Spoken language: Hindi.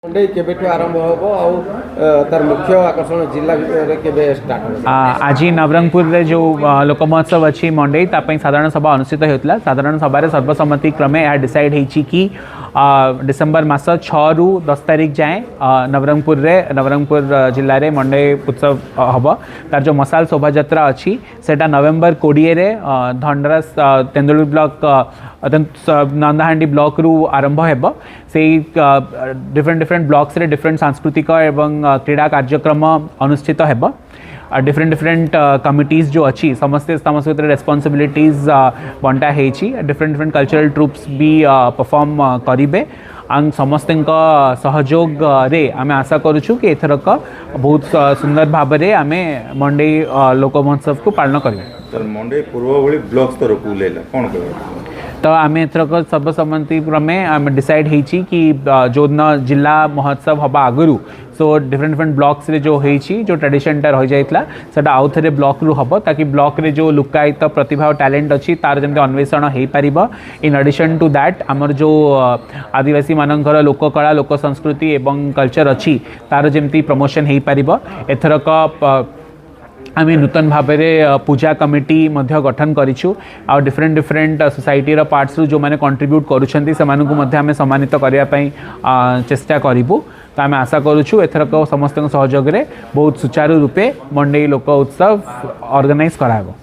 मंडे केबेठु आरंभ हो तार मुख्य आकर्षण जिला केबे स्टार्ट हो आज नवरंगपुर रे जो लोक महोत्सव अच्छी मंडे साधारण सभा अनुष्ठित होता साधारण सभा सर्वसम्मति क्रमे यह डिसाइड होती कि डिसेम्बर मास 6 रु 10 तारीख जाए नवरंगपुर जिले में मंडे उत्सव हम तार जो मसाल शोभा यात्रा अच्छी सेटा नवेम्बर 20 रे धनरास तेंदुल ब्लॉक नंदाहांडी ब्लॉक रु आरंभ हो से डिफरेंट ब्लॉक्स रे डिफरेंट सांस्कृतिक एवं क्रीड़ा कार्यक्रम अनुष्ठित हो डिफरेंट कमिटीज जो अच्छी समस्ते समस्त रेस्पॉन्सिबिलिटीज बंटा है डिफरेंट कल्चरल ट्रूप्स भी परफॉर्म करेंगे आंग समस्त सहयोग रे आमे आशा करूँ कि एथरक बहुत सुंदर भाव में आम मंडे लोक महोत्सव को पालन करें मंडे पूर्व भली ब्लॉक स्तर को लेला कौन कह तो आम एथरक सर्वसम्मति क्रमे आम डिसाइड होती कि जो दिन जिला महोत्सव हवा आगु सो डिफरेंट ब्लॉक्स रे जो होती जो ट्रेडिशन रही जाता सेटा आउ थे ब्लॉक रु हम ताकि ब्लॉक रे जो लुकायित प्रतिभा और टैलेंट अच्छी तार जमी अन्वेषण हो पार इन एडिशन टू दैट आमर जो आदिवासी मानकर लोककला लोक संस्कृति एवं कल्चर अच्छी तार जमी प्रमोशन हो पार एथरक आम नूतन भाव में पूजा कमिटी गठन करूँ आ डिफरेंट सोसाइटी पार्ट्स जो मैंने कंट्रीब्यूट करें सम्मानित करने चेष्टा करूँ तो आम आशा करूँ एथरक समस्त सहयोग बहुत सुचारू रूपे मंडे लोक उत्सव ऑर्गेनाइज कराबो।